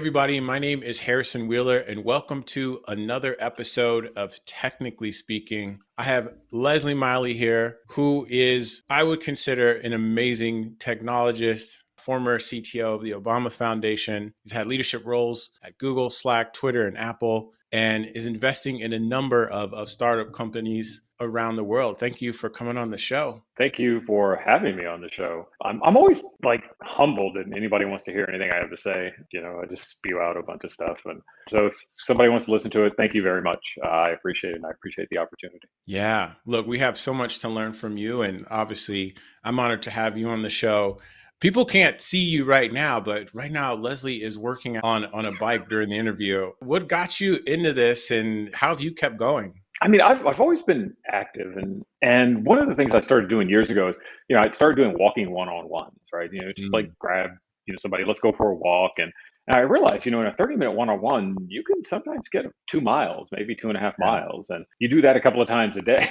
everybody. My name is Harrison Wheeler, and welcome to another episode of Technically Speaking. I have Leslie Miley here, who is, I would consider, an amazing technologist, former CTO of the Obama Foundation. He's had leadership roles at Google, Slack, Twitter, and Apple, and is investing in a number of startup companies around the world. Thank you for coming on the show. Thank you for having me on the show. I'm always humbled that anybody wants to hear anything I have to say. I just spew out a bunch of stuff. And so if somebody wants to listen to it, thank you very much. I appreciate it, and I appreciate the opportunity. Yeah, look, we have so much to learn from you. And obviously, I'm honored to have you on the show. People can't see you right now, but right now, Leslie is working on a bike during the interview. What got you into this and how have you kept going? I mean, I've always been active, and one of the things I started doing years ago is, I started doing walking one-on-ones, right? Just like Mm, grab, somebody, let's go for a walk, and I realized, in a 30-minute one-on-one, you can sometimes get 2 miles, maybe two and a half yeah, miles, and you do that a couple of times a day.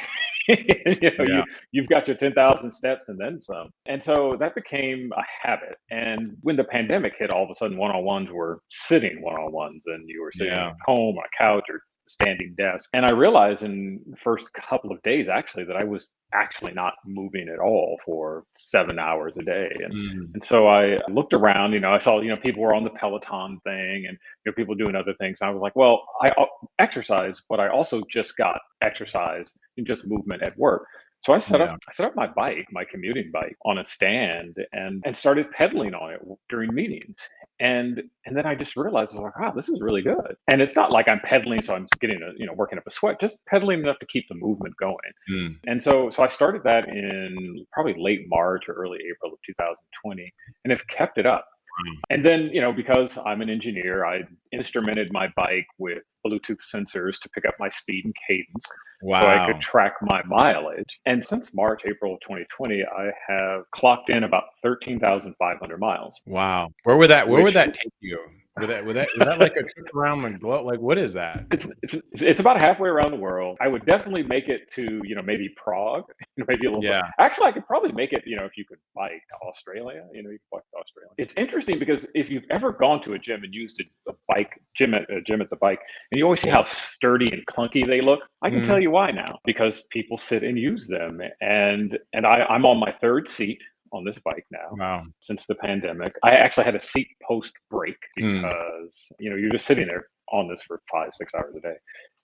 yeah, You've got your 10,000 steps and then some, and so that became a habit. And when the pandemic hit, all of a sudden one-on-ones were sitting one-on-ones, and you were sitting at yeah. home on a couch or standing desk. And I realized in the first couple of days actually that I was actually not moving at all for 7 hours a day. And Mm, and so I looked around, I saw, people were on the Peloton thing, and people doing other things. And I was like, well, I exercise, but I also just got exercise and just movement at work. So yeah. I set up my bike, my commuting bike, on a stand, and started pedaling on it during meetings. And then I just realized, I was like, wow, this is really good. And it's not like I'm pedaling, so I'm getting working up a sweat, just pedaling enough to keep the movement going. Mm, And so I started that in probably late March or early April of 2020, and have kept it up. wow. And then, because I'm an engineer, I instrumented my bike with Bluetooth sensors to pick up my speed and cadence so I could Wow. track my mileage. And since March, April of 2020, I have clocked in about 13,500 miles, Wow. Where would which that take you? Is that like a trip around the globe? Like, what is that? it's about halfway around the world. I would definitely make it to, maybe Prague, maybe a little bit. Yeah. Actually, I could probably make it, if you could bike to Australia, you could bike to Australia. It's interesting because if you've ever gone to a gym and used a bike gym at a gym at the bike, and you always see Yeah. how sturdy and clunky they look, I can tell Mm, you why now. Because people sit and use them, and I'm on my third seat on this bike now wow. since the pandemic. I actually had a seat post break Mm, because you're just sitting there on this for 5 6 hours a day.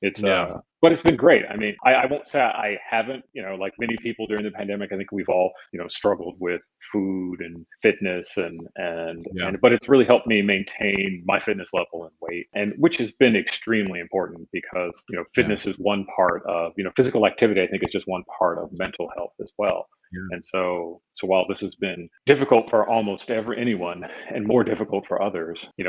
It's yeah. but it's been great. I mean, I won't say I haven't, like many people during the pandemic. I think we've all struggled with food and fitness, Yeah. but it's really helped me maintain my fitness level and weight, and which has been extremely important because Yeah. fitness is one part of physical activity. I think is just one part of mental health as well. Yeah. And so while this has been difficult for almost anyone, and more difficult for others, it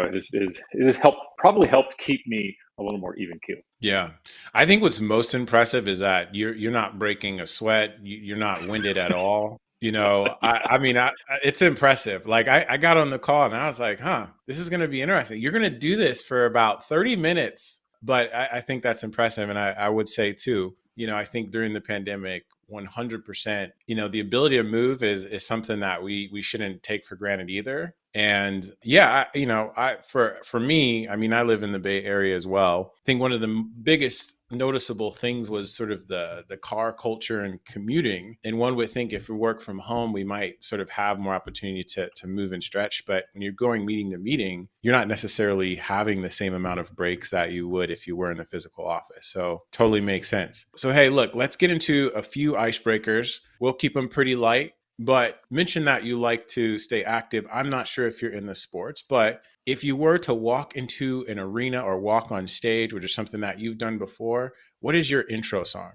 has probably helped keep me a little more even keeled. Yeah. I think what's most impressive is that you're not breaking a sweat. You're not winded at all. I mean, it's impressive. Like I got on the call and I was like, huh, this is going to be interesting. You're going to do this for about 30 minutes, but I think that's impressive. And I would say too, I think during the pandemic, 100%, the ability to move is something that we shouldn't take for granted either. And yeah, for me, I mean, I live in the Bay Area as well. I think one of the biggest noticeable things was sort of the car culture and commuting. And one would think if we work from home, we might sort of have more opportunity to move and stretch. But when you're going meeting to meeting, you're not necessarily having the same amount of breaks that you would if you were in a physical office. So totally makes sense. So hey, look, let's get into a few icebreakers. We'll keep them pretty light. But mention that you like to stay active. I'm not sure if you're in the sports, but if you were to walk into an arena or walk on stage, which is something that you've done before, what is your intro song?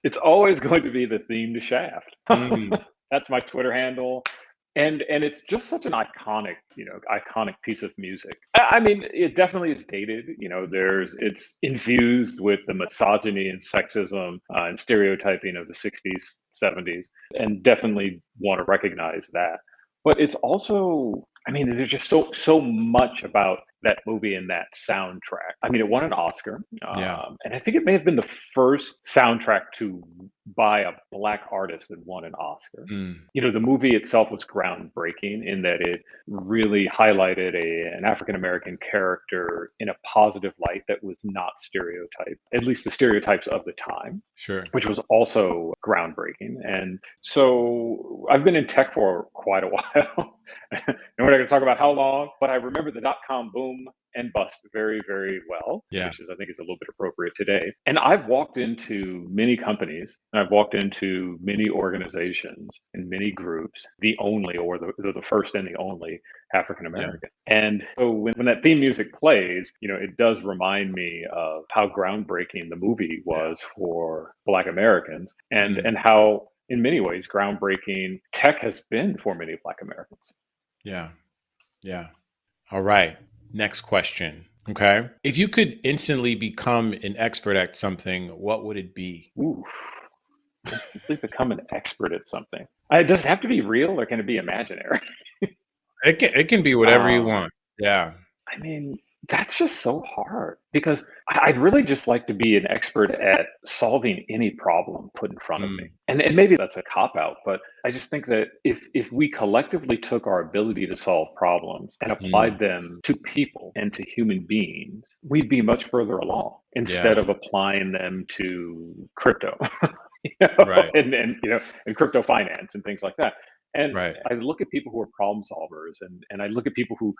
It's always going to be the theme to Shaft. Mm, That's my Twitter handle. And it's just such an iconic piece of music. I mean, it definitely is dated. It's infused with the misogyny and sexism and stereotyping of the '60s, '70s, and definitely want to recognize that. But it's also, I mean, there's just so much about that movie and that soundtrack. I mean, it won an Oscar, Yeah. and I think it may have been the first soundtrack by a black artist that won an Oscar. Mm. The movie itself was groundbreaking in that it really highlighted an African American character in a positive light that was not stereotyped, at least the stereotypes of the time, Sure. which was also groundbreaking. And so I've been in tech for quite a while. And we're not going to talk about how long, but I remember the dot-com boom and bust very, very well, Yeah. which I think is a little bit appropriate today. And I've walked into many companies, and I've walked into many organizations and many groups, the only or the first and the only African Yeah. American. And so when that theme music plays, it does remind me of how groundbreaking the movie Yeah. was for Black Americans, and Mm. how in many ways groundbreaking tech has been for many Black Americans. Yeah. Yeah. All right. Next question. Okay. If you could instantly become an expert at something, what would it be? Ooh, instantly become an expert at something. Does it have to be real or can it be imaginary? It can be whatever you Um, want. Yeah. I mean, that's just so hard because I'd really just like to be an expert at solving any problem put in front of me. Mm. And maybe that's a cop out, but I just think that if we collectively took our ability to solve problems and Mm. applied them to people and to human beings, we'd be much further along instead Yeah. of applying them to crypto. Right. And crypto finance and things like that. And Right. I look at people who are problem solvers, and I look at people who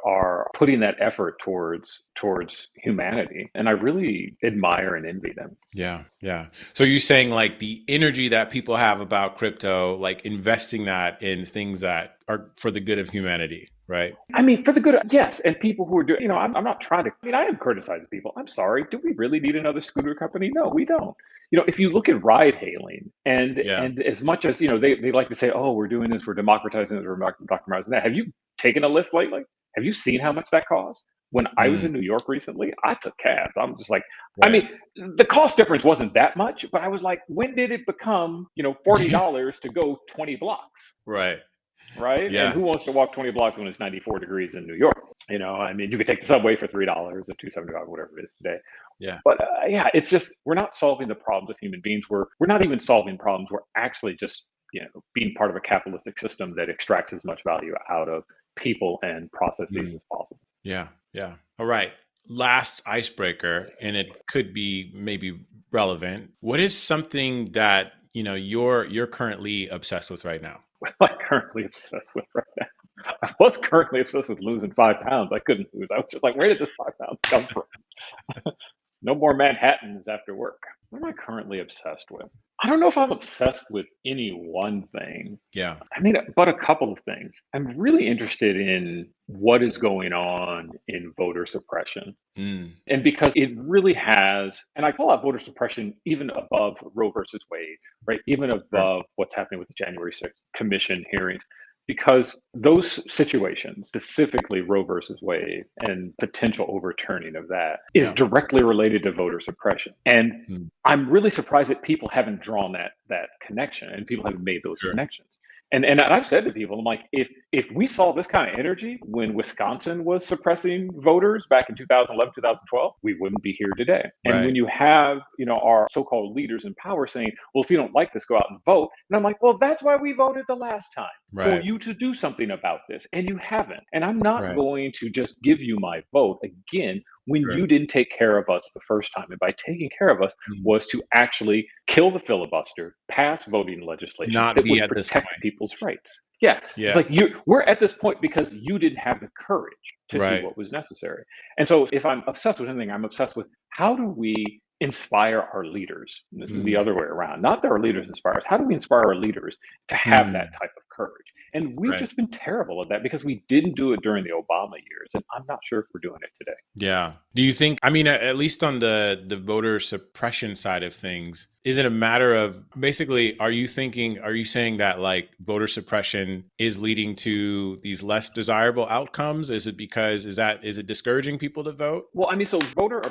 are putting that effort towards humanity, and I really admire and envy them. Yeah. Yeah. So you're saying like the energy that people have about crypto, like investing that in things that are for the good of humanity, right? I mean, for the good, yes, and people who are doing, I'm not trying to. I mean, I am criticizing people. I'm sorry. Do we really need another scooter company? No, we don't. If you look at ride hailing, and Yeah. and as much as they like to say, oh, we're doing this, we're democratizing this, we're democratizing that. Have you taken a Lyft lately? Have you seen how much that costs? When I was Mm. in New York recently, I took cabs. I'm just like, I Right. mean, the cost difference wasn't that much, but I was like, when did it become, $40 to go 20 blocks? Right. Right? And Yeah. who wants to walk 20 blocks when it's 94 degrees in New York? I mean, you could take the subway for $3 or 275, whatever it is today. Yeah. But yeah, it's just we're not solving the problems of human beings. We're not even solving problems. We're actually just being part of a capitalistic system that extracts as much value out of people and processes Mm. as possible. Yeah. Yeah. All right. Last icebreaker, and it could be maybe relevant. What is something that you're currently obsessed with right now? What am I currently obsessed with right now? I was currently obsessed with losing 5 pounds. I couldn't lose. I was just like, where did this 5 pounds come from? No more Manhattans after work. What am I currently obsessed with? I don't know if I'm obsessed with any one thing. Yeah. I mean, but a couple of things. I'm really interested in what is going on in voter suppression. Mm. And because it really has, and I call out voter suppression even above Roe versus Wade, right? Even Sure. above what's happening with the January 6th commission hearings, because those situations, specifically Roe versus Wade and potential overturning of that, is Yeah. directly related to voter suppression. And Mm. I'm really surprised that people haven't drawn that connection and people haven't made those Sure. connections. And I've said to people, I'm like, if we saw this kind of energy when Wisconsin was suppressing voters back in 2011, 2012, we wouldn't be here today. And when Right. you have, our so-called leaders in power saying, well, if you don't like this, go out and vote. And I'm like, well, that's why we voted the last time, for Right. you to do something about this. And you haven't. And I'm not Right. going to just give you my vote again when Sure. you didn't take care of us the first time. And by taking care of us Mm. was to actually kill the filibuster, pass voting legislation Not that be would at this protect point. people's rights. Yeah, it's Yeah. like we're at this point because you didn't have the courage to do Right. what was necessary. And so if I'm obsessed with anything, I'm obsessed with how do we inspire our leaders? And this is the Mm. other way around. Not that our leaders inspire us. How do we inspire our leaders to have that Mm. type of courage? And we've Right. just been terrible at that because we didn't do it during the Obama years. And I'm not sure if we're doing it today. Yeah. Do you think, I mean, at least on the voter suppression side of things, is it a matter of basically, are you saying that like voter suppression is leading to these less desirable outcomes? Is it discouraging people to vote? Well, I mean, so voter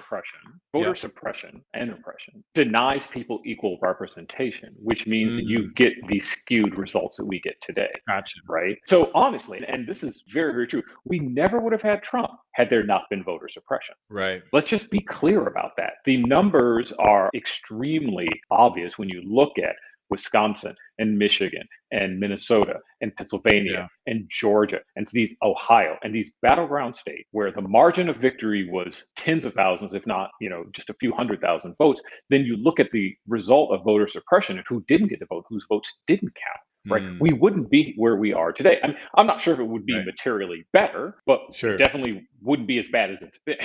Yeah. suppression and oppression denies people equal representation, which means that you Mm. get these skewed results that we get today. today, Gotcha. right? So honestly, and this is very, very true, we never would have had Trump had there not been voter suppression. Right. Let's just be clear about that. The numbers are extremely obvious when you look at Wisconsin and Michigan and Minnesota and Pennsylvania Yeah. and Georgia and these Ohio and these battleground states where the margin of victory was tens of thousands, if not, just a few 100,000 votes. Then you look at the result of voter suppression and who didn't get to vote, whose votes didn't count. Right, Mm, we wouldn't be where we are today. I'm not sure if it would be right. materially better, but it Sure. definitely wouldn't be as bad as it's been.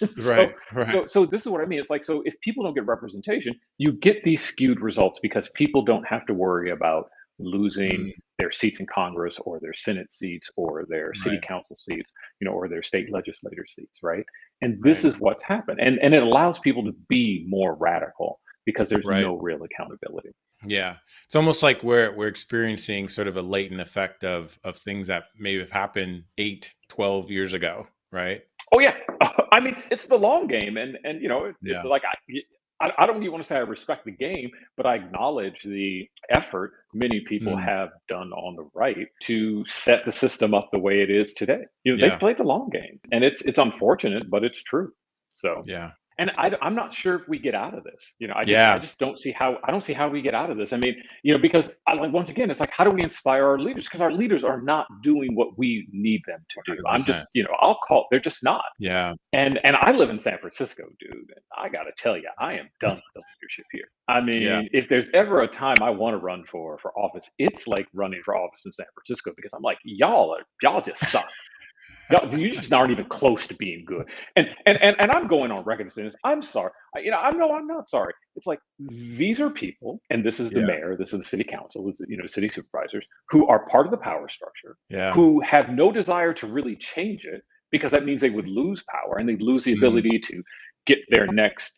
so Right. Right. so this is what I mean. It's like, so if people don't get representation, you get these skewed results because people don't have to worry about losing Mm, their seats in Congress or their Senate seats or their city right. council seats, or their state legislator seats, right? And this Right. is what's happened. And it allows people to be more radical because there's Right. no real accountability. Yeah. It's almost like we're experiencing sort of a latent effect of things that may have happened 8, 12 years ago. Right. Oh yeah, I mean it's the long game, and it's Yeah. like I don't even want to say I respect the game, but I acknowledge the effort many people Mm, have done on the right to set the system up the way it is today. They've yeah. played the long game, and it's unfortunate, but it's true. So, Yeah. and I'm not sure if we get out of this. I Yeah. just don't see how we get out of this. I mean, because like once again, it's like, how do we inspire our leaders? Because our leaders are not doing what we need them to do. I'm 100%. just, I'll call, they're just not. Yeah. And I live in San Francisco, dude. And I gotta tell you, I am done with the leadership here. I Yeah. mean, if there's ever a time I want to run for office, it's like running for office in San Francisco because I'm like, y'all just suck. You just aren't even close to being good. And I'm going on record saying this. I'm sorry. I'm not sorry. It's like these are people, and this is the Yeah. mayor, this is the city council, this is, city supervisors who are part of the power structure, Yeah. who have no desire to really change it because that means they would lose power and they'd lose the Mm, ability to get their next,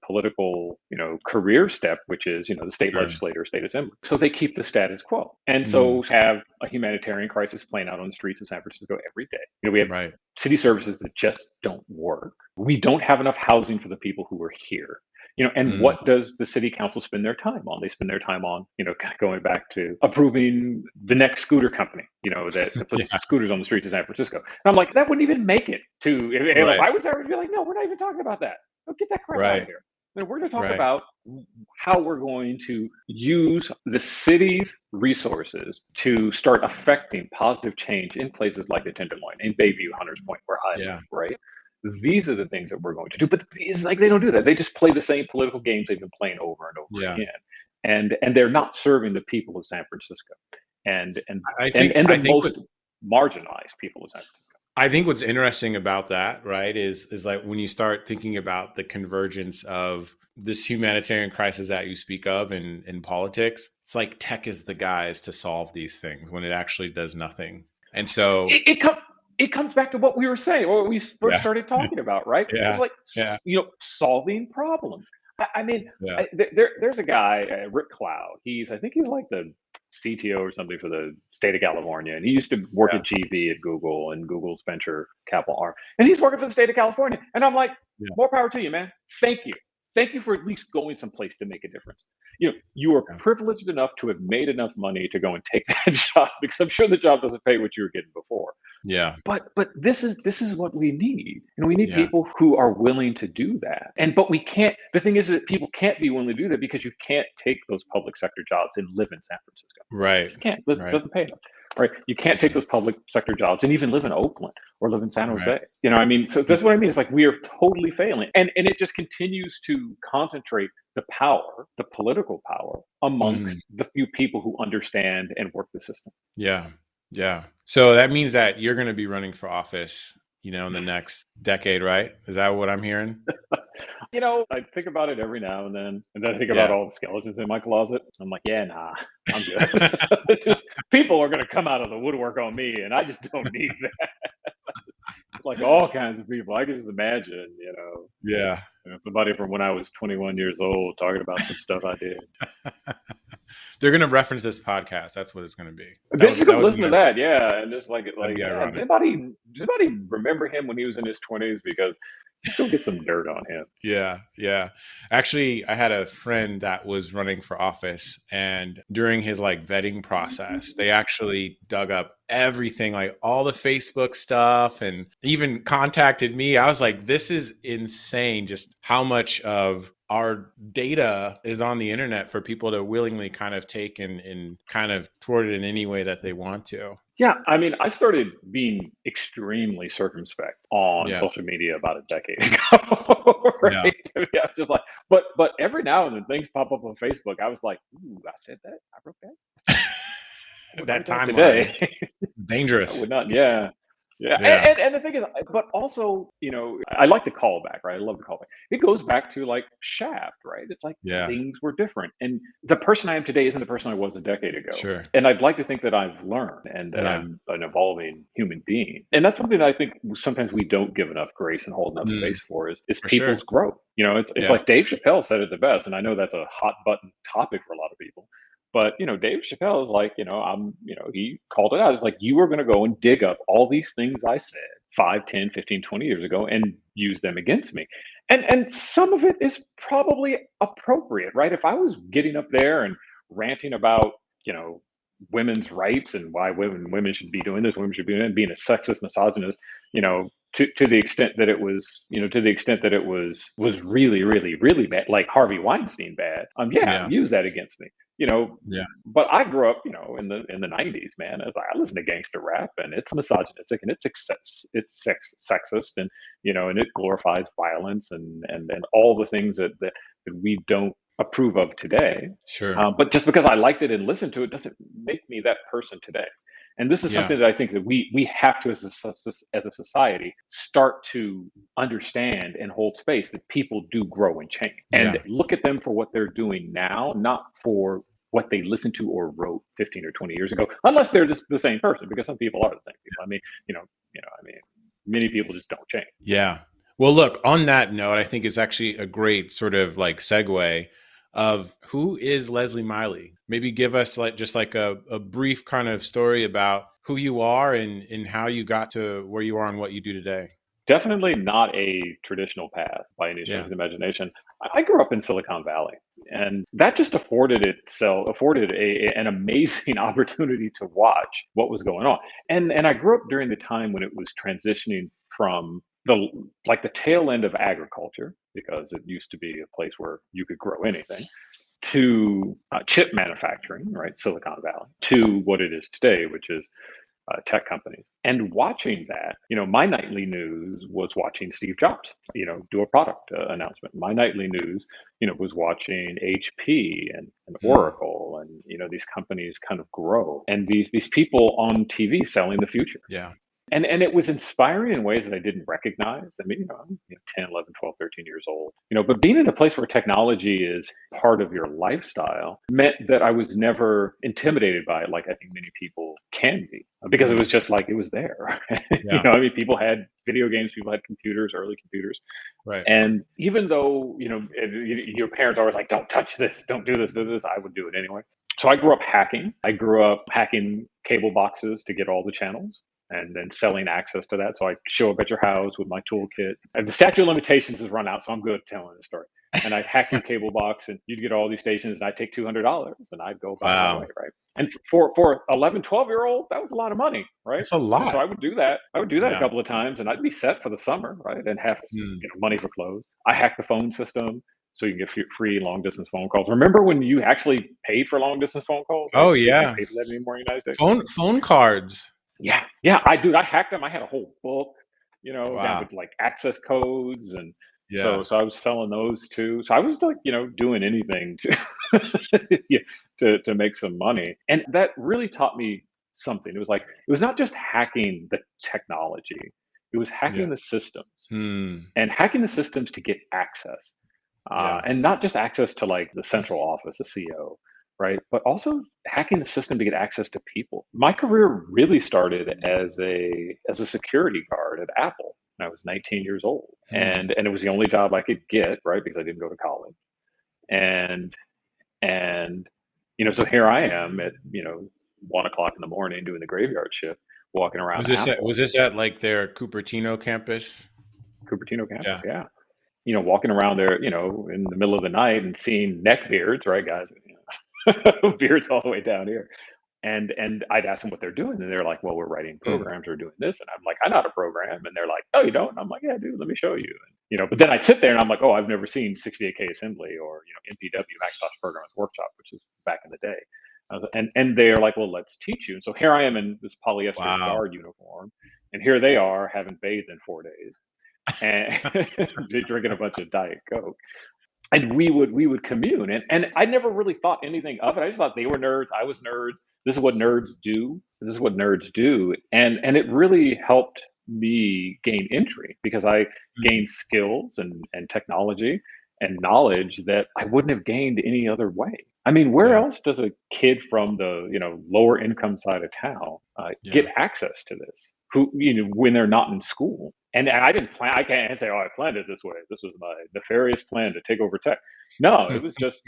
political, career step, which is, the state sure. legislator, state assembly. So they keep the status quo. And Mm, so have a humanitarian crisis playing out on the streets of San Francisco every day. We have right. city services that just don't work. We don't have enough housing for the people who are here. And Mm, what does the city council spend their time on? They spend their time on, kind of going back to approving the next scooter company, that puts yeah. scooters on the streets of San Francisco. And I'm like, that wouldn't even make it to, if Right. I was there, I'd be like, no, we're not even talking about that. No, get that crap out of Right. here. Then we're going to talk Right. about how we're going to use the city's resources to start affecting positive change in places like the Des Moines, in Bayview, Hunters Point, where I live, Yeah. right? These are the things that we're going to do. But it's like they don't do that. They just play the same political games they've been playing over and over Yeah. again. And they're not serving the people of San Francisco and and I and think and the I think most what's marginalized people of San Francisco. I think what's interesting about that, right, is like when you start thinking about the convergence of this humanitarian crisis that you speak of in politics, it's like tech is the guys to solve these things when it actually does nothing. And so, It comes back to what we were saying, or what we first yeah, started talking about, right? It's yeah, like yeah, solving problems. I mean, yeah, there's a guy, Rick Cloud. I think he's like the CTO or something for the state of California, and he used to work yeah, at GV at Google and Google's venture capital arm, and he's working for the state of California. And I'm like, yeah, more power to you, man. Thank you for at least going someplace to make a difference. You are yeah. privileged enough to have made enough money to go and take that job because I'm sure the job doesn't pay what you were getting before. Yeah, But this is what we need, and we need yeah. people who are willing to do that. But we can't. The thing is that people can't be willing to do that because you can't take those public sector jobs and live in San Francisco. You Right, just can't. It right, doesn't pay enough, right? You can't take yeah, those public sector jobs and even live in Oakland or live in San right. Jose. What I mean? So Mm, that's what I mean. It's like we are totally failing, and it just continues to concentrate the power, the political power, mm, amongst the few people who understand and work the system. yeah, yeah. So that means that you're going to be running for office, in the next decade, right? Is that what I'm hearing? I think about it every now and then I think about Yeah. all the skeletons in my closet. I'm like, yeah, nah, I'm good. People are gonna come out of the woodwork on me, and I just don't need that. It's like all kinds of people. I can just imagine, Yeah. somebody from when I was 21 years old talking about some stuff I did. They're gonna reference this podcast. That's what it's gonna be. They're just That gonna would be listen to that, yeah, and just that'd be yeah. ironic. Does anybody remember him when he was in his 20s? Because let's go get some dirt on him. Yeah, yeah. Actually, I had a friend that was running for office, and during his like vetting process, they actually dug up everything, like all the Facebook stuff, and even contacted me. I was like, this is insane, just how much of our data is on the internet for people to willingly kind of take and kind of toward it in any way that they want to. Yeah, I mean, I started being extremely circumspect on Yeah, social media about a decade ago, right? yeah. I mean, I was just like, but every now and then things pop up on Facebook. I was like, ooh, I said that, I wrote that, I would That write that timeline, today. I would dangerous. not. Yeah. Yeah. Yeah, And the thing is, but also, I like the callback, right? I love the callback. It goes back to like Shaft, right? It's like yeah, things were different. And the person I am today isn't the person I was a decade ago. sure. And I'd like to think that I've learned and that Yeah. I'm an evolving human being. And that's something that I think sometimes we don't give enough grace and hold enough Mm, space for is for sure. people's growth. It's Yeah. like Dave Chappelle said it the best. And I know that's a hot button topic for a lot of people. But Dave Chappelle is like, he called it out. It's like you are going to go and dig up all these things I said 5, 10, 15, 20 years ago and use them against me. And some of it is probably appropriate, right? If I was getting up there and ranting about, you know, women's rights and why women should be doing this, women should be doing it, being a sexist, misogynist, to the extent that it was, to the extent that it was really, really, really bad, like Harvey Weinstein bad. Yeah, Yeah. use that against me. You know, Yeah. but I grew up, in the '90s, man. As I listen to gangster rap, and it's misogynistic, and it's sexist, and it glorifies violence and all the things that we don't approve of today. Sure. But just because I liked it and listened to it doesn't make me that person today. And this is Yeah. something that I think that we have to, as a society, start to understand and hold space that people do grow and change, and Yeah. look at them for what they're doing now, not for what they listened to or wrote 15 or 20 years ago, unless they're just the same person, because some people are the same people. I mean, many people just don't change. Yeah. Well, look, on that note, I think it's actually a great sort of like segue of who is Leslie Miley. Maybe give us like just like a brief kind of story about who you are and how you got to where you are and what you do today. Definitely not a traditional path by any stretch Yeah. of the imagination. I grew up in Silicon Valley, and that just afforded an amazing opportunity to watch what was going on. And I grew up during the time when it was transitioning from the tail end of agriculture, because it used to be a place where you could grow anything, to chip manufacturing, right, Silicon Valley, to what it is today, which is tech companies. And watching that, my nightly news was watching Steve Jobs, do a product announcement. My nightly news, was watching HP and Mm. Oracle, and these companies kind of grow, and these people on TV selling the future. Yeah. And it was inspiring in ways that I didn't recognize. I mean, I'm 10, 11, 12, 13 years old, but being in a place where technology is part of your lifestyle meant that I was never intimidated by it, like I think many people can be, because it Mm. was just like it was there. Yeah. I mean, people had video games, people had computers, early computers. Right. And even though, your parents are always like, don't touch this, don't do this, I would do it anyway. So I grew up hacking. I grew up hacking cable boxes to get all the channels and then selling access to that. So I show up at your house with my toolkit. And the statute of limitations has run out, so I'm good at telling the story. And I'd hack your cable box, and you'd get all these stations, and I'd take $200, and I'd go about my way, Wow. right? And for 11, 12-year-old, that was a lot of money, right? That's a And so lot. I would do that. I would do that a Yeah. couple of times, and I'd be set for the summer, right? And have Mm. money for clothes. I hacked the phone system so you can get free long distance phone calls. Remember when you actually paid for long distance phone calls, right? Oh You can't yeah. pay for that anymore in the United States. Phone cards. Yeah, yeah, I hacked them. I had a whole book, down Wow. with like access codes, and so Yeah. so I was selling those too. So I was like, doing anything to yeah, to make some money, and that really taught me something. It was like it was not just hacking the technology; it was Yeah. hacking the systems, Hmm. and hacking the systems to get access, Yeah. and not just access to like the central office, the CEO, right? But also hacking the system to get access to people. My career really started as a security guard at Apple when I was 19 years old, Hmm. and it was the only job I could get, right? Because I didn't go to college, and and So here I am at 1 o'clock in the morning doing the graveyard shift, walking around Was Apple, this at like their Cupertino campus? Cupertino campus. Yeah. Yeah, walking around there, in the middle of the night and seeing neck beards, right, guys, beards all the way down here. And I'd ask them what they're doing, and they're like, "Well, we're writing Mm, programs, we're doing this," and I'm like, "I know how to program," and they're like, "Oh, you don't?" And I'm like, "Yeah, dude, let me show you." And, but then I'd sit there and I'm like, "Oh, I've never seen 68K assembly or MPW Macintosh Programmers Workshop, which is back in the day." And they're like, "Well, let's teach you." And so here I am in this polyester wow. guard uniform, and here they are, haven't bathed in 4 days, and they're drinking a bunch of Diet Coke, and we would commune, and I never really thought anything of it. I just thought they were nerds, I was nerds. This is what nerds do, and it really helped me gain entry because I Mm, gained skills and technology and knowledge that I wouldn't have gained any other way. I mean, where yeah, else does a kid from the lower income side of town get yeah. access to this? Who when they're not in school? And I didn't plan. I can't say, "Oh, I planned it this way. This was my nefarious plan to take over tech." No, it was just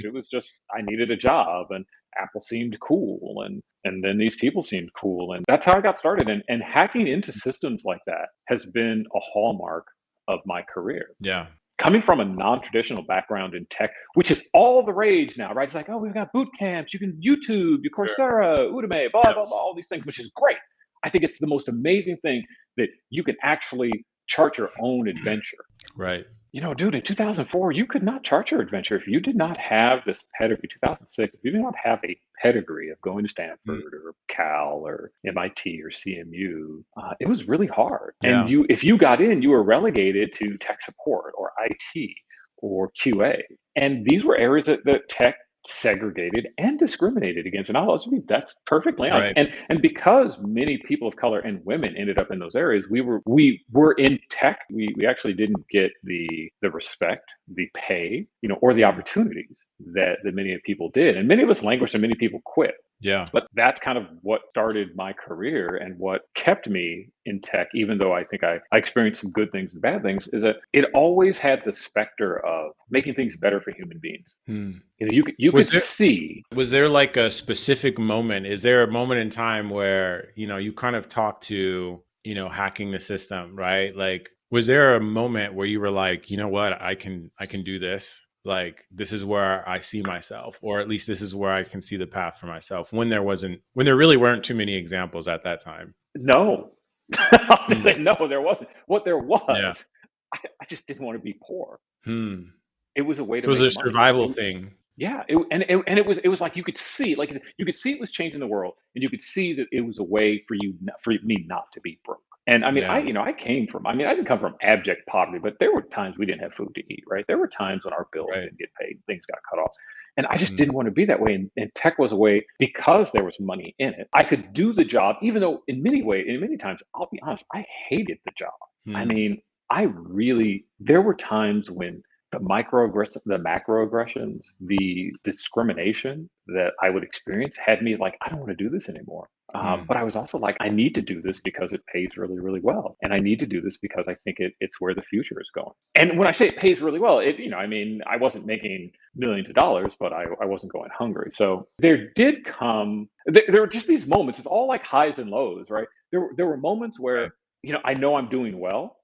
I needed a job, and Apple seemed cool, and then these people seemed cool, and that's how I got started. And hacking into systems like that has been a hallmark of my career. Yeah, Coming from a non-traditional background in tech, which is all the rage now, right? It's like, oh, we've got boot camps, you can YouTube, you sure. Coursera, Udemy, blah Yep, blah blah, all these things, which is great. I think it's the most amazing thing that you can actually chart your own adventure. right. Dude, in 2004, you could not chart your adventure if you did not have this pedigree. 2006, if you did not have a pedigree of going to Mm, Stanford or Cal or MIT or CMU, it was really hard. And yeah, if you got in, you were relegated to tech support or IT or QA. And these were areas that tech segregated and discriminated against. And that's perfectly honest. right. And because many people of color and women ended up in those areas, we were in tech. We actually didn't get the respect, the pay, or the Mm, opportunities that many people did. And many of us languished and many people quit. yeah, But that's kind of what started my career and what kept me in tech, even though I think I experienced some good things and bad things, is that it always had the specter of making things better for human beings. mm. You could Was there see. was there like a specific moment? Is there a moment in time where, you kind of talked to, hacking the system, right? Like, was there a moment where you were like, you know what, I can do this? Like, this is where I see myself, or at least this is where I can see the path for myself when there really weren't too many examples at that time. No. I'll just Mm, say no, there wasn't. What there yeah. was, I just didn't want to be poor. Hmm. It was a way to So it was a make money. survival thing. Yeah, and it was like you could see it was changing the world, and you could see that it was a way for me not to be broke. And I mean, I Yeah. you know I came from I mean I didn't come from abject poverty, but there were times we didn't have food to eat. Right, there were times when our bills Right. didn't get paid, things got cut off, and I just Mm, didn't want to be that way. And tech was a way because there was money in it. I could do the job, even though in many times, I'll be honest, I hated the job. I mm, mean, there were times when the macroaggressions, the discrimination that I would experience had me like, I don't want to do this anymore. mm. But I was also like, I need to do this because it pays really, really well, and I need to do this because I think it's where the future is going. And when I say it pays really well, I mean, I wasn't making millions of dollars, but I wasn't going hungry. So there were just these moments. It's all like highs and lows, right? There were moments Right. where I know I'm doing well,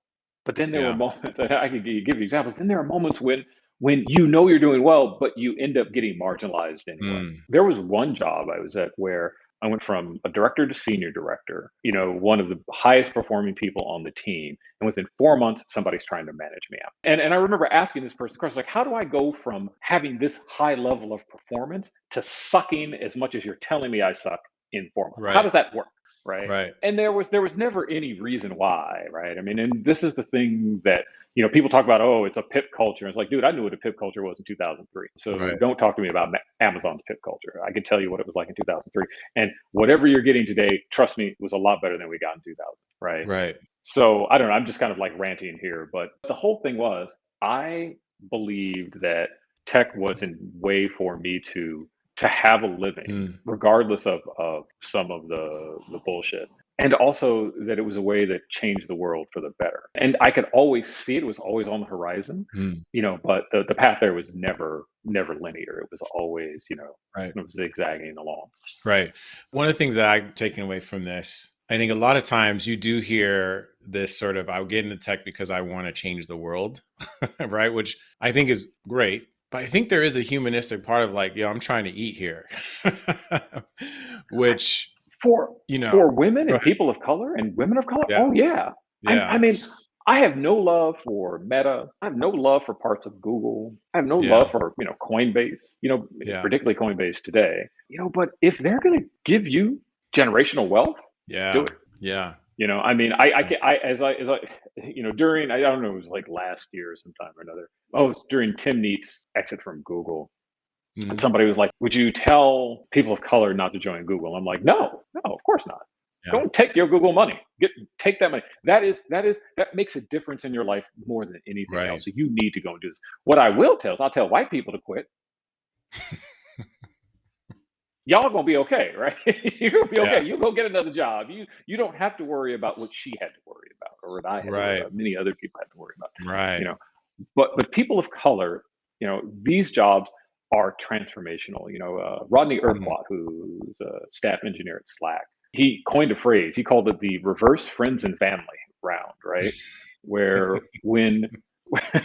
but then there were Yeah. moments, I could give you examples. Then there are moments when you know you're doing well, but you end up getting marginalized anyway. Mm, There was one job I was at where I went from a director to senior director, one of the highest performing people on the team. And within 4 months, somebody's trying to manage me out. And I remember asking this person, of course, like, how do I go from having this high level of performance to sucking as much as you're telling me I suck in 4 months? How right. does that work? Right. Right. And there was never any reason why, right? I mean, and this is the thing that people talk about, oh, it's a pip culture. It's like, dude, I knew what a pip culture was in 2003. So Right. don't talk to me about Amazon's pip culture. I can tell you what it was like in 2003. And whatever you're getting today, trust me, was a lot better than we got in 2000, right? Right. So I don't know. I'm just kind of like ranting here, but the whole thing was I believed that tech was a way for me to have a living, Mm, regardless of some of the bullshit. And also that it was a way that changed the world for the better. And I could always see it was always on the horizon, mm. but the path there was never never linear. It was always, Right. it was zigzagging along. Right. One of the things that I've taken away from this, I think a lot of times you do hear this sort of, I'll get into tech because I want to change the world, right? Which I think is great. But I think there is a humanistic part of like, yo, I'm trying to eat here, which, For you know, for women go and ahead. people of color and women of color, Yeah. oh yeah. I Yeah. mean, I have no love for Meta. I have no love for parts of Google. I have no love Yeah. for, Coinbase, Yeah. particularly Coinbase today. But if they're gonna give you generational wealth, do Yeah. it. Yeah. I mean, as I, during, I don't know, it was like last year or sometime or another. Oh, it was during Tim Neat's exit from Google. And Mhm. somebody was like, "Would you tell people of color not to join Google?" I'm like, "No, no, of course not. Yeah. Don't take your Google money. Take that money. That makes a difference in your life more than anything Right. else. So you need to go and do this." What I will tell is, I'll tell white people to quit. Y'all gonna be okay, right? You're gonna be okay. Yeah. You go get another job. You don't have to worry about what she had to worry about, or what I had to worry Right. about. Many other people had to worry about. You Right. know, but people of color, these jobs are transformational. Rodney Mhm. Urquhart, who's a staff engineer at Slack, he coined a phrase. He called it the reverse friends and family round, right? Where when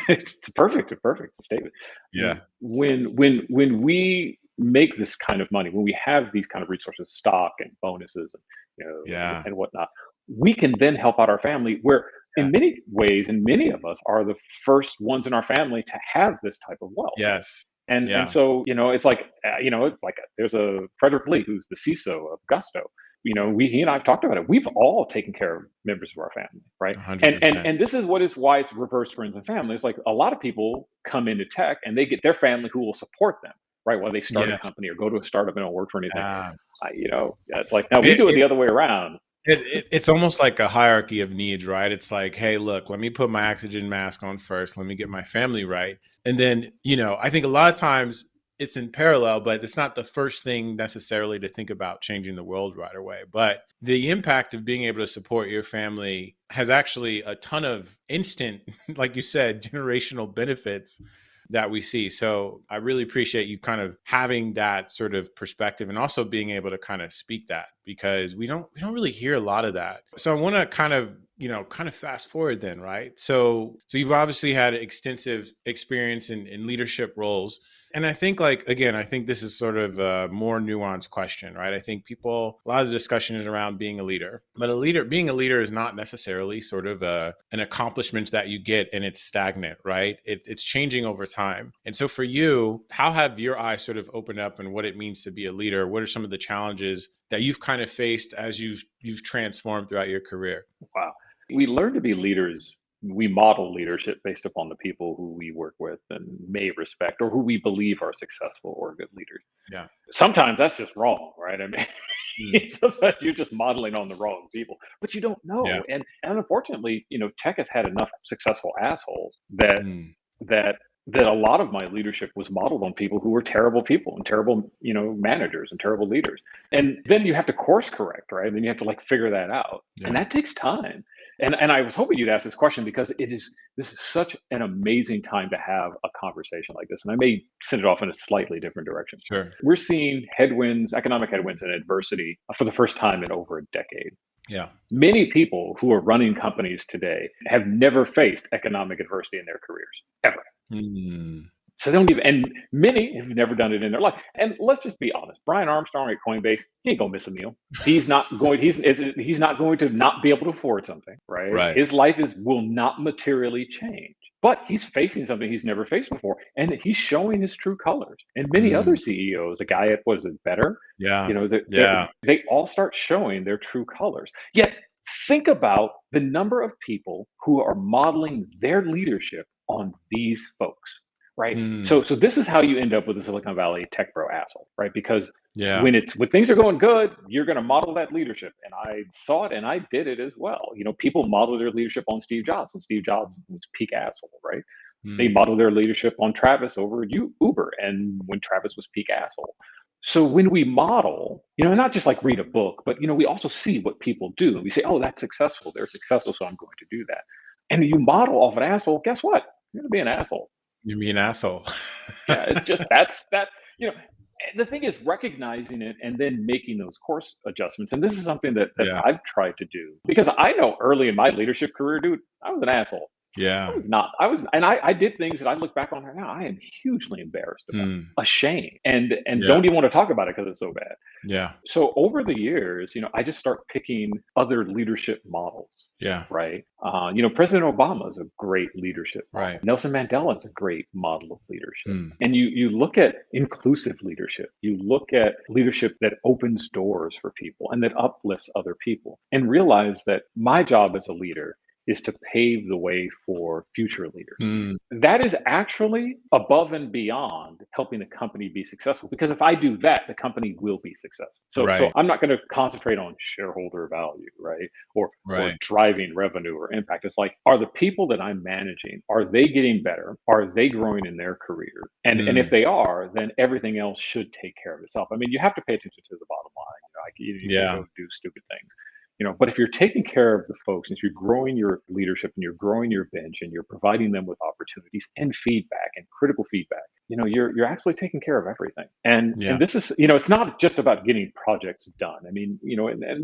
it's a perfect statement. Yeah. When we make this kind of money, when we have these kind of resources, stock and bonuses, and Yeah. and whatnot, we can then help out our family. Where Yeah. in many ways, and many of us are the first ones in our family to have this type of wealth. Yes. And Yeah. so, it's like, there's a Frederick Lee, who's the CISO of Gusto. He and I've talked about it. We've all taken care of members of our family, right? And 100%. and this is why it's reverse friends and family. It's like a lot of people come into tech and they get their family who will support them, right? While they start a Yes. company or go to a startup and don't work for anything. Yeah. It's like, now we It do it it the other way around. it's almost like a hierarchy of needs, right? It's like, "Hey, look, let me put my oxygen mask on first. Let me get my family right." And then, I think a lot of times it's in parallel, but it's not the first thing necessarily to think about changing the world right away. But the impact of being able to support your family has actually a ton of instant, like you said, generational benefits that we see. So I really appreciate you kind of having that sort of perspective and also being able to kind of speak that because we don't really hear a lot of that. So I want to kind of fast forward then, right? So you've obviously had extensive experience in leadership roles. And I think I think this is sort of a more nuanced question, right? I think a lot of the discussion is around being a leader, but being a leader is not necessarily sort of an accomplishment that you get and it's stagnant, right? It's changing over time. And so for you, how have your eyes sort of opened up and what it means to be a leader? What are some of the challenges that you've kind of faced as you've transformed throughout your career? Wow. We learn to be leaders. We model leadership based upon the people who we work with and may respect, or who we believe are successful or good leaders. Yeah. Sometimes that's just wrong, right? I Mm. mean, sometimes you're just modeling on the wrong people, but you don't Yeah. know. And unfortunately, tech has had enough successful assholes that Mm. that that a lot of my leadership was modeled on people who were terrible people and terrible, managers and terrible leaders. And then you have to course correct, right? And then you have to like figure that out. And Yeah. that takes time. And I was hoping you'd ask this question because this is such an amazing time to have a conversation like this. And I may send it off in a slightly different direction. Sure. We're seeing headwinds, economic headwinds and adversity for the first time in over a decade. Yeah. Many people who are running companies today have never faced economic adversity in their careers, ever. Mm. So they don't even, and many have never done it in their life. And let's just be honest: Brian Armstrong at Coinbase, he ain't gonna miss a meal. He's not going. He's not going to not be able to afford something, right? Right. His life will not materially change, but he's facing something he's never faced before, and he's showing his true colors. And many other Mm. CEOs, the guy at was it Better, Yeah. they Yeah. they all start showing their true colors. Yet think about the number of people who are modeling their leadership on these folks, right? Mm. So this is how you end up with a Silicon Valley tech bro asshole, right? Because Yeah. when things are going good, you're going to model that leadership, and I saw it and I did it as well. People model their leadership on Steve Jobs when Steve Jobs was peak asshole, right? They Mm. model their leadership on Travis over Uber, and when Travis was peak asshole. So when we model, not just like read a book, but we also see what people do, and we say, "Oh, that's successful. They're successful, so I'm going to do that." And you model off an asshole. Guess what? You're going to be an asshole. You mean asshole. Yeah, it's just that's that, you know, and the thing is recognizing it and then making those course adjustments. And this is something that Yeah. I've tried to do because I know early in my leadership career, dude, I was an asshole. I Yeah. was not. I was, and I did things that I look back on right now. I am hugely embarrassed about, Mm. ashamed, and Yeah. don't even want to talk about it because it's so bad. Yeah. So over the years, I just start picking other leadership models, Yeah. right? President Obama is a great leadership model. Right. Nelson Mandela is a great model of leadership. Mm. And you look at inclusive leadership. You look at leadership that opens doors for people and that uplifts other people, and realize that my job as a leader is to pave the way for future leaders. Mm. That is actually above and beyond helping the company be successful, because if I do that, the company will be successful. So Right. I'm not going to concentrate on shareholder value, right? Or Right. driving revenue or impact. It's like, are the people that I'm managing, are they getting better? Are they growing in their career? And if Mm. they are, then everything else should take care of itself. I mean, you have to pay attention to the bottom line. You can't Yeah. go do stupid things. But if you're taking care of the folks, if you're growing your leadership and you're growing your bench and you're providing them with opportunities and feedback and critical feedback, you're actually taking care of everything. And Yeah. this is, it's not just about getting projects done. I mean, and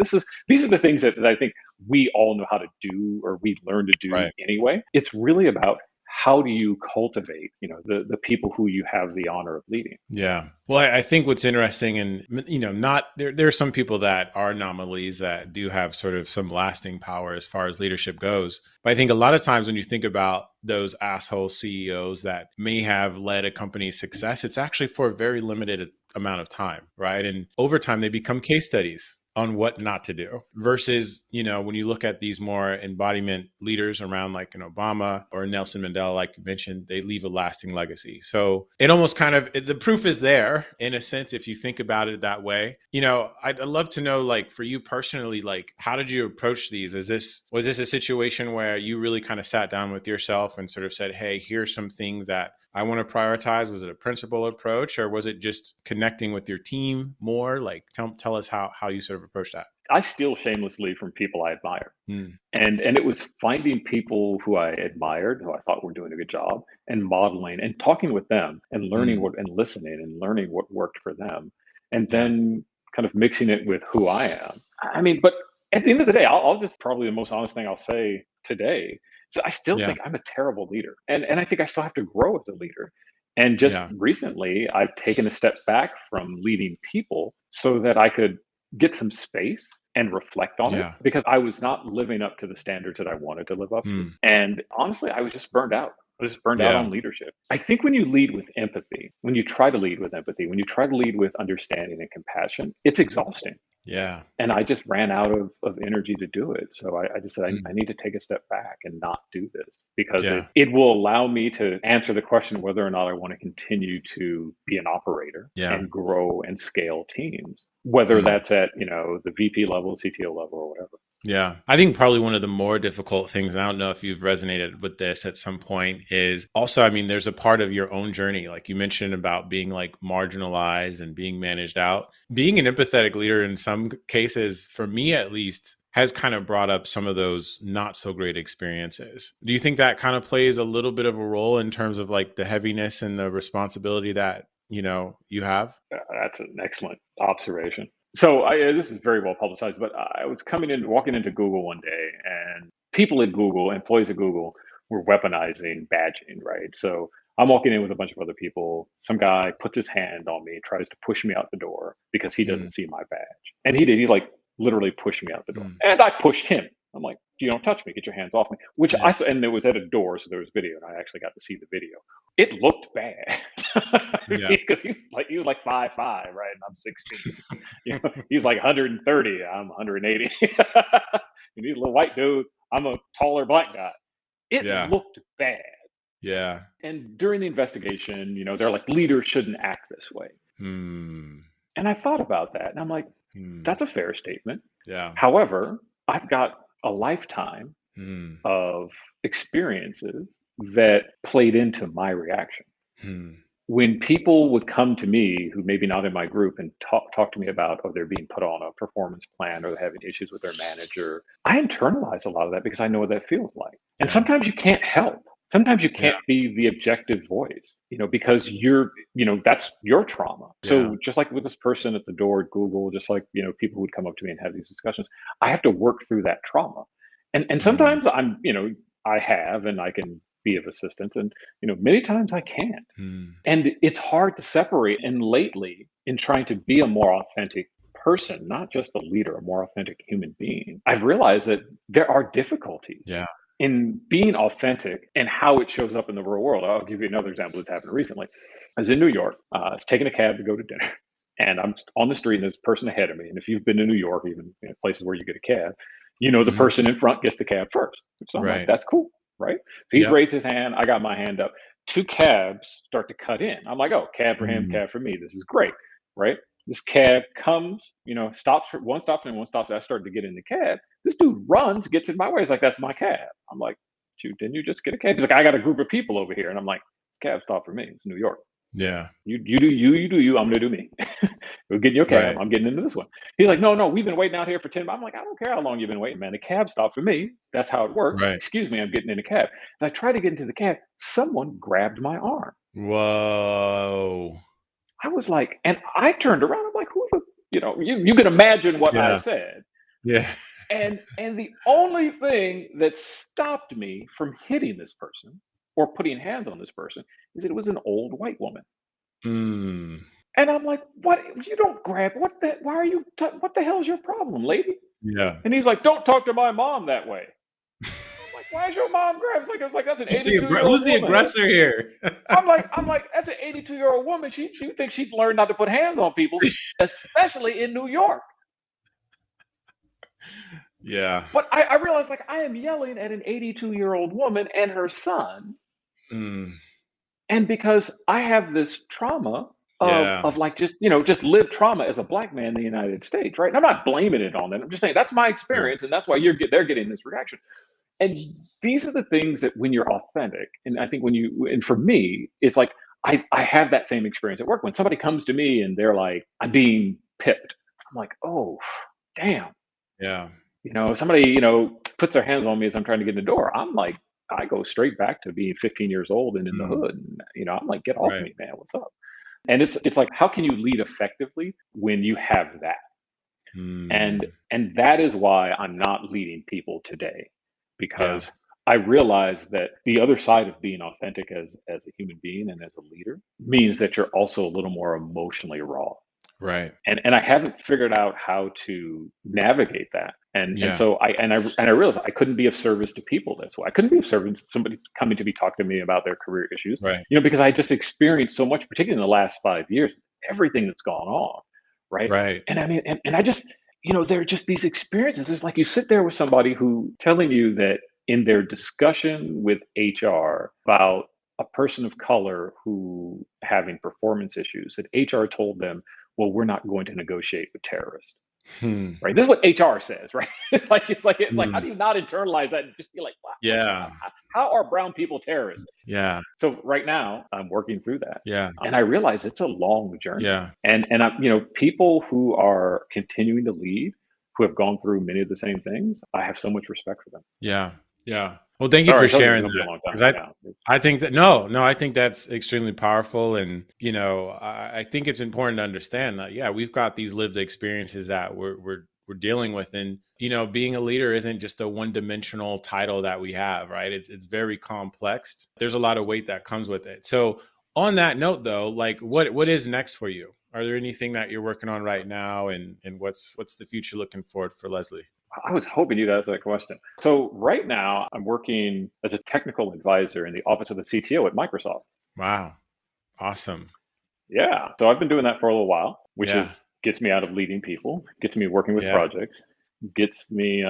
these are the things that I think we all know how to do, or we learn to do Right. anyway. It's really about how do you cultivate, the people who you have the honor of leading. Yeah. Well, I think what's interesting, and not there are some people that are anomalies that do have sort of some lasting power as far as leadership goes. But I think a lot of times when you think about those asshole CEOs that may have led a company's success, it's actually for a very limited amount of time, right? And over time, they become case studies on what not to do versus, when you look at these more embodiment leaders around like an Obama or Nelson Mandela, like you mentioned, they leave a lasting legacy. So it almost kind of, the proof is there in a sense, if you think about it that way. I'd love to know, like, for you personally, like, how did you approach these? Was this a situation where you really kind of sat down with yourself and sort of said, hey, here's some things that I want to prioritize? Was it a principal approach, or was it just connecting with your team more? Like, tell us how you sort of approach that. I steal shamelessly from people I admire. Mm. And it was finding people who I admired, who I thought were doing a good job, and modeling and talking with them and learning Mm. what and listening and learning what worked for them. And Yeah. then kind of mixing it with who I am. I mean, but at the end of the day, I'll just, probably the most honest thing I'll say today. So I still Yeah. think I'm a terrible leader. And I think I still have to grow as a leader. And just Yeah. recently, I've taken a step back from leading people so that I could get some space and reflect on it, Yeah. because I was not living up to the standards that I wanted to live up to. Mm. And honestly, I was just burned out. I was just burned out Yeah. on leadership. I think when you lead with empathy, when you try to lead with empathy, when you try to lead with understanding and compassion, it's exhausting. Yeah. And I just ran out of energy to do it. So I just said, I Mm. need to take a step back and not do this, because it, Yeah. it will allow me to answer the question whether or not I want to continue to be an operator Yeah. and grow and scale teams, whether Mm. that's at, the VP level, CTO level, or whatever. Yeah. I think probably one of the more difficult things, and I don't know if you've resonated with this at some point, is also, I mean, there's a part of your own journey. Like you mentioned about being like marginalized and being managed out. Being an empathetic leader in some cases, for me at least, has kind of brought up some of those not so great experiences. Do you think that kind of plays a little bit of a role in terms of like the heaviness and the responsibility that, you have? That's an excellent observation. So this is very well publicized, but I was walking into Google one day, and people at Google, employees at Google, were weaponizing badging, right? So I'm walking in with a bunch of other people. Some guy puts his hand on me, tries to push me out the door because he Mm. doesn't see my badge. And he did. He like literally pushed me out the door. Mm. And I pushed him. I'm like, you don't touch me. Get your hands off me. Which Yeah. and it was at a door, so there was video, and I actually got to see the video. It looked bad Yeah. because he was like 5'5", right? And I'm 16. He's like 130. I'm 180. You need a little white dude. I'm a taller black guy. It Yeah. looked bad. Yeah. And during the investigation, they're like, leaders shouldn't act this way. Hmm. And I thought about that, and I'm like, Hmm. that's a fair statement. Yeah. However, I've got a lifetime Hmm. of experiences that played into my reaction. Hmm. When people would come to me, who maybe not in my group, and talk to me about, oh, they're being put on a performance plan or they're having issues with their manager, I internalize a lot of that because I know what that feels like. And Yeah. sometimes you can't help. Sometimes you Yeah. can't be the objective voice, because that's your trauma. Yeah. So just like with this person at the door at Google, just like, people would come up to me and have these discussions, I have to work through that trauma. And Mm, sometimes I have and I can be of assistance, and many times I can't. mm. And it's hard to separate. And lately, in trying to be a more authentic person, not just a leader, a more authentic human being, I've realized that there are difficulties Yeah. in being authentic and how it shows up in the real world. I'll give you another example that's happened recently. I was in New York. I was taking a cab to go to dinner, and I'm on the street, and there's a person ahead of me. And if you've been to New York, even places where you get a cab, the Mhm. person in front gets the cab first. So I'm like, Right. that's cool, right? So he's Yep. raised his hand. I got my hand up. Two cabs start to cut in. I'm like, oh, cab for him, Mm. cab for me. This is great, right? This cab comes, stops for one stops and one stops. I started to get in the cab. This dude runs, gets in my way. He's like, that's my cab. I'm like, shoot, didn't you just get a cab? He's like, I got a group of people over here. And I'm like, this cab stopped for me. It's New York. Yeah. You do you, you do you. I'm gonna do me. We'll get in your cab. Right. I'm getting into this one. He's like, no, we've been waiting out here for 10 minutes. I'm like, I don't care how long you've been waiting, man. The cab stopped for me. That's how it works. Right. Excuse me, I'm getting in the cab. And I tried to get into the cab. Someone grabbed my arm. Whoa. I was like, and I turned around. I'm like, who the, you can imagine what I Yeah. said. Yeah. And the only thing that stopped me from hitting this person or putting hands on this person is that it was an old white woman. Mm. And I'm like, "What? You don't grab what the why are you what the hell is your problem, lady?" Yeah. And he's like, "Don't talk to my mom that way." I'm like, "Why is your mom grab?" It's like that's an 82-year-old Who's the woman. aggressor here? I'm like, that's an 82-year-old woman. You think she'd learn not to put hands on people, especially in New York. Yeah. But I realized, like, I am yelling at an 82-year-old woman and her son. Mm. And because I have this trauma Yeah. of like just lived trauma as a black man in the United States, right? And I'm not blaming it on them. I'm just saying that's my Sure. experience, and that's why they're getting this reaction. And these are the things that when you're authentic, and I think and for me, it's like I have that same experience at work. When somebody comes to me and they're like, I'm being pipped, I'm like, oh damn. Yeah. Somebody, puts their hands on me as I'm trying to get in the door. I'm like, I go straight back to being 15 years old and in the Mm. hood. And, I'm like, get off Right. me, man. What's up? And it's like, how can you lead effectively when you have that? And Mm. and that is why I'm not leading people today, Yeah. because I realize that the other side of being authentic as a human being and as a leader means that you're also a little more emotionally raw, Right. and I haven't figured out how to navigate that. And Yeah. so I realized I couldn't be of service to people this way. I couldn't be of service to somebody coming to me talk to me about their career issues, Right. because I just experienced so much, particularly in the last 5 years, everything that's gone on, right? Right. And I mean, and I just there are just these experiences. It's like you sit there with somebody who telling you that in their discussion with HR about a person of color who having performance issues, that HR told them, well, we're not going to negotiate with terrorists. Hmm. Right. This is what HR says, right? It's like, how Mm. do you not internalize that and just be like, wow, Yeah. how are brown people terrorists? Yeah. So right now I'm working through that. Yeah. And I realize it's a long journey. Yeah. And I'm, people who are continuing to lead, who have gone through many of the same things, I have so much respect for them. Yeah. Yeah. Well, thank you for Sorry, I told you it was sharing gonna be a that long because time. Yeah. I think that no, I think that's extremely powerful, and I think it's important to understand that yeah, we've got these lived experiences that we're dealing with, and being a leader isn't just a one-dimensional title that we have, right? It's very complex. There's a lot of weight that comes with it. So on that note, though, like what is next for you? Are there anything that you're working on right now, and what's the future looking forward for Leslie? I was hoping you'd ask that question. So right now I'm working as a technical advisor in the office of the CTO at Microsoft. Wow, awesome. Yeah. So I've been doing that for a little while, which Yeah, is gets me out of leading people, gets me working with yeah. projects, gets me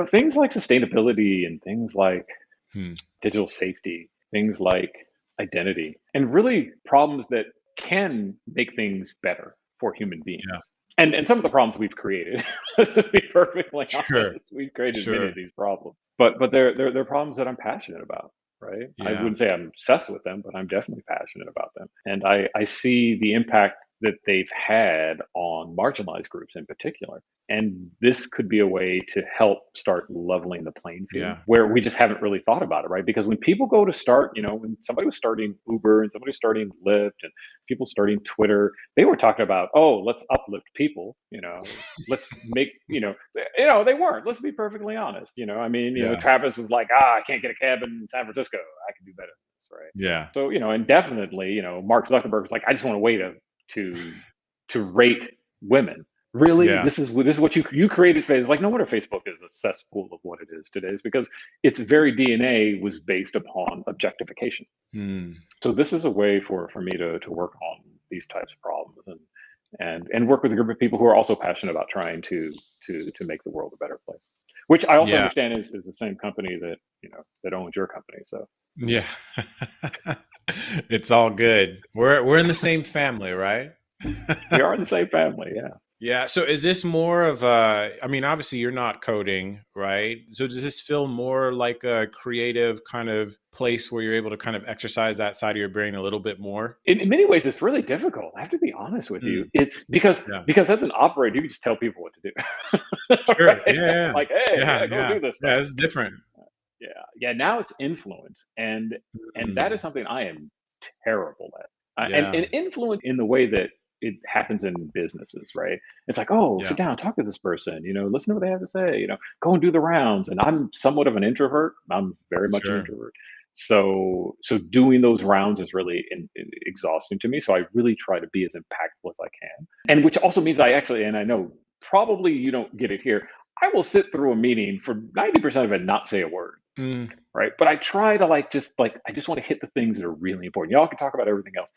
things like sustainability and things like Hmm. digital safety, things like identity, and really problems that can make things better for human beings. Yeah, And some of the problems we've created, let's just be perfectly sure, honest, we've created many sure. of these problems. But they're problems that I'm passionate about, right? I Yeah, wouldn't say I'm obsessed with them, but I'm definitely passionate about them. And I see the impact that they've had on marginalized groups in particular. And this could be a way to help start leveling the playing field Yeah. where we just haven't really thought about it, right? Because when people go to start, when somebody was starting Uber and somebody was starting Lyft and people starting Twitter, they were talking about, oh, let's uplift people, let's make, they weren't. Let's be perfectly honest. I mean, Yeah. Travis was like, I can't get a cab in San Francisco. I can do better than this, right? Yeah. So, and definitely, Mark Zuckerberg was like, I just want a way to to rate women. Really, Yeah. this is what you created. Facebook. Like, no wonder Facebook is a cesspool of what it is today. Is because its very DNA was based upon objectification. Hmm. So this is a way for me to work on these types of problems and work with a group of people who are also passionate about trying to make the world a better place. Which I also Yeah. understand is the same company that owns your company. So Yeah. It's all good. We're in the same family, right? we are in the same family. Yeah. Yeah. So is this more of I mean, obviously you're not coding, right? So does this feel more like a creative kind of place where you're able to kind of exercise that side of your brain a little bit more? In many ways, it's really difficult. I have to be honest with you. Mm, It's because yeah. as an operator, you can just tell people what to do. Sure. Right? Yeah. Like, hey, Yeah. yeah, go Yeah. do this Yeah. stuff. It's different. Yeah, yeah. Now it's influence, and that Mm, is something I am terrible at. And yeah. influence in the way that it happens in businesses, right? It's like, oh, Yeah. sit down, talk to this person, listen to what they have to say, go and do the rounds. And I'm somewhat of an introvert. I'm very much an Sure. introvert. So doing those rounds is really exhausting to me. So I really try to be as impactful as I can, and which also means and I know probably you don't get it here. I will sit through a meeting for 90% of it, and not say a word, Mm, right? But I try to I just want to hit the things that are really important. Y'all can talk about everything else.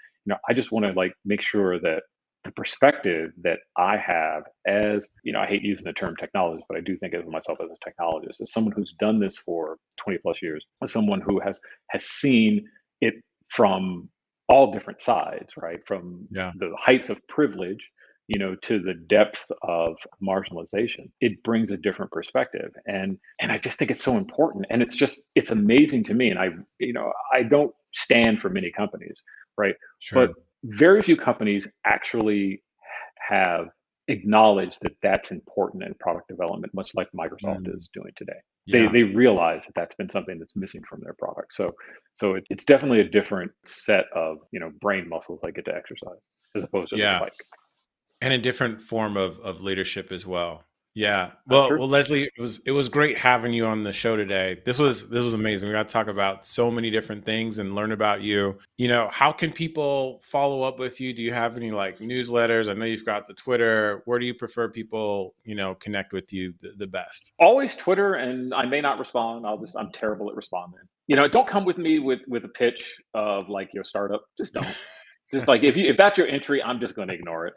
I just want to make sure that the perspective that I have as, I hate using the term technologist, but I do think of myself as a technologist, as someone who's done this for 20 plus years, as someone who has seen it from all different sides, right? From yeah. the heights of privilege, to the depths of marginalization. It brings a different perspective. And I just think it's so important. And it's amazing to me. And I don't stand for many companies, right? But Sure. very few companies actually have acknowledged that that's important in product development, much like Microsoft Mm, is doing today. They yeah. they realize that that's been something that's missing from their product. So it's definitely a different set of brain muscles I get to exercise as opposed to the Yeah. spike. And a different form of leadership as well. Yeah. That's Well, true. Leslie, it was great having you on the show today. This was amazing. We got to talk about so many different things and learn about you. How can people follow up with you? Do you have any like newsletters? I know you've got the Twitter. Where do you prefer people, connect with you the best? Always Twitter, and I may not respond. I'm terrible at responding. Don't come with me with a pitch of like your startup. Just don't. Just like if that's your entry, I'm just going to ignore it.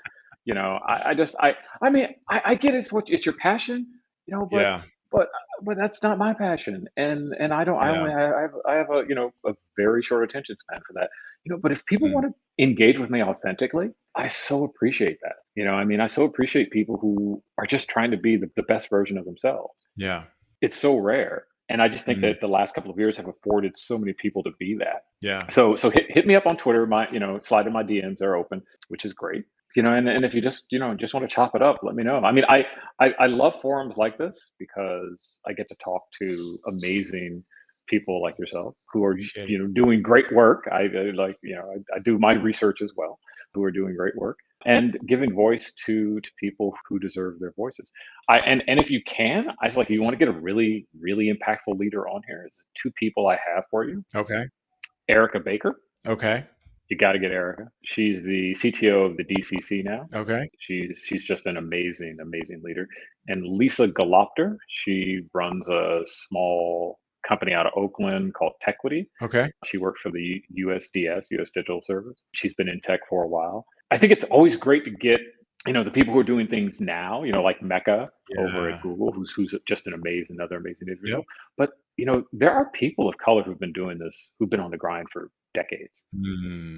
I mean I get it's your passion, but Yeah. but but that's not my passion, and I Yeah. only I have a very short attention span for that. But if people Mm, want to engage with me authentically, I so appreciate that. I mean, I so appreciate people who are just trying to be the best version of themselves. yeah. It's so rare. And I just think Mm, that the last couple of years have afforded so many people to be that. yeah. So hit me up on Twitter. My slide in my DMs are open, which is great. And if you just want to chop it up, let me know. I mean, I love forums like this because I get to talk to amazing people like yourself who are Appreciate it. doing great work. I do my research as well, who are doing great work and giving voice to people who deserve their voices. And if you can, I was like, you want to get a really really impactful leader on here. It's two people I have for you. Okay. Erica Baker. Okay. You got to get Erica. She's the CTO of the DCC now. Okay. She's just an amazing amazing leader. And Lisa Galopter, she runs a small company out of Oakland called Tequity. Okay. She worked for the USDS, US Digital Service. She's been in tech for a while. I think it's always great to get the people who are doing things now. Like Mecca over at Yeah. Google, who's just another amazing Yep. individual. But there are people of color who've been doing this, who've been on the grind for decades, Mm,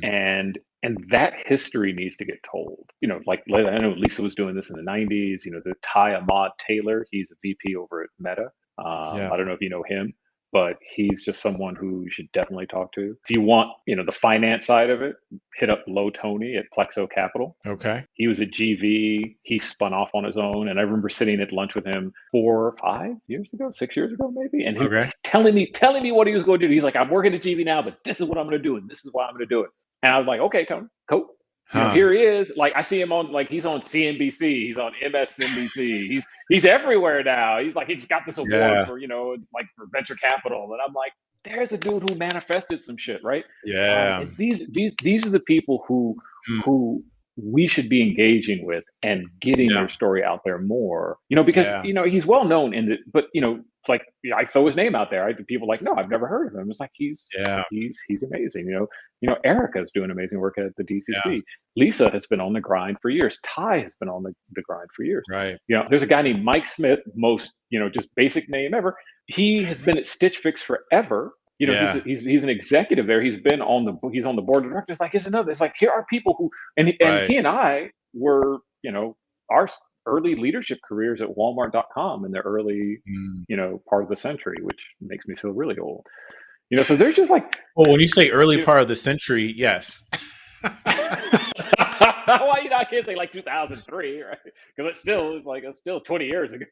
and that history needs to get told. Like I know Lisa was doing this in the '90s. The Ty Ahmad Taylor, he's a VP over at Meta. yeah. I don't know if you know him, but he's just someone who you should definitely talk to. If you want, the finance side of it, hit up Low Tony at Plexo Capital. Okay. He was at GV. He spun off on his own, and I remember sitting at lunch with him 4 or 5 years ago, 6 years ago, maybe, and he Okay. telling me what he was going to do. He's like, "I'm working at GV now, but this is what I'm going to do, and this is why I'm going to do it." And I was like, "Okay, Tony, cool." Huh. Here he is. Like I see him on, like he's on CNBC, he's on MSNBC, he's everywhere now. He's like he just got this award Yeah. for like for venture capital, and I'm like, there's a dude who manifested some shit, right? Yeah. And these are the people Mm. who we should be engaging with and getting Yeah. their story out there more. Because Yeah. he's well known in the, but it's like I throw his name out there. People are like, no, I've never heard of him. It's like Yeah. he's amazing. Erica's doing amazing work at the Yeah. DCC. Lisa has been on the grind for years. Ty has been on the grind for years. Right. There's a guy named Mike Smith, most just basic name ever. He has been at Stitch Fix forever. Yeah. He's an executive there. He's on the board of directors. Like, it's like here are people who, and Right. he and I were, our early leadership careers at Walmart.com in the early, Mm. part of the century, which makes me feel really old. So there's just like, Well, when you say early you know, part of the century, yes. why I can't say like 2003, right? Because it's still 20 years ago.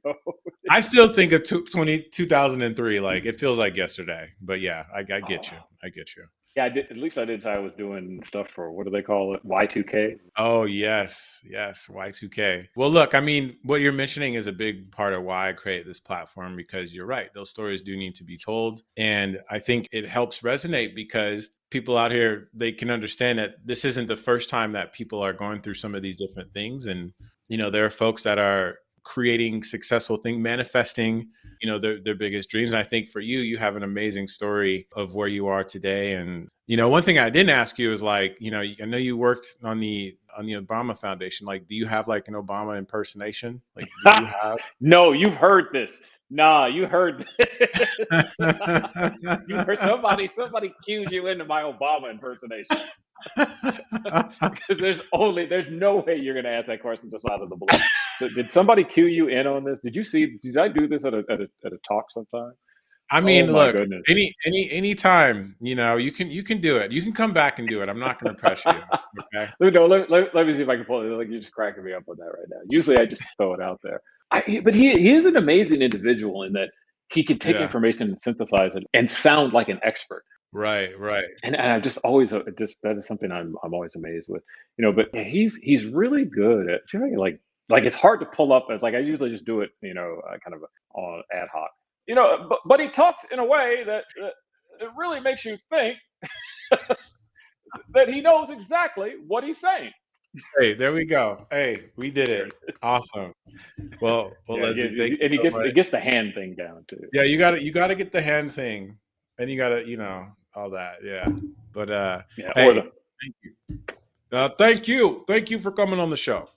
I still think of 2003, like it feels like yesterday. But yeah, I get you. Oh, I get you. yeah, I did. At least I did say I was doing stuff for, what do they call it? Y2K. Oh, yes. Yes. Y2K. Well, look, I mean, what you're mentioning is a big part of why I created this platform, because you're right. Those stories do need to be told. And I think it helps resonate because people out here, they can understand that this isn't the first time that people are going through some of these different things. And, there are folks that are creating successful things, manifesting, their biggest dreams. And I think for you, you have an amazing story of where you are today. And, one thing I didn't ask you is like, I know you worked on the Obama Foundation. Like, do you have like an Obama impersonation? Like, do you have? No, you've heard this. Nah, you heard this. You heard somebody cued you into my Obama impersonation. Because there's no way you're gonna ask that question just out of the blue. Did somebody cue you in on this? Did I do this at a talk sometime? I Oh mean, my look, goodness. any time, you can do it. You can come back and do it. I'm not going to pressure you. Okay. Let me see if I can pull it. Like, you're just cracking me up on that right now. Usually I just throw it out there. But he is an amazing individual in that he can take Yeah. information and synthesize it and sound like an expert. Right. Right. And I've just always just that is something I'm always amazed with. But yeah, he's really good at, see, like it's hard to pull up as, like, I usually just do it, kind of on ad hoc. But he talks in a way that it really makes you think that he knows exactly what he's saying. Hey, there we go. Hey, we did it. Awesome. Well, Yeah, Leslie, thank and you so much. he gets the hand thing down too. Yeah, you got to get the hand thing, and you got to, all that. Yeah. But Yeah, or hey, thank you. Thank you for coming on the show.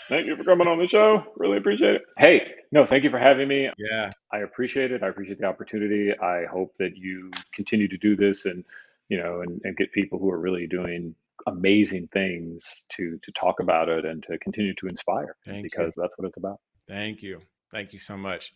thank you for coming on the show. Really appreciate it. Hey, no, thank you for having me. Yeah. I appreciate it. I appreciate the opportunity. I hope that you continue to do this, and and get people who are really doing amazing things to talk about it and to continue to inspire, Thank you. because that's what it's about. Thank you. Thank you so much.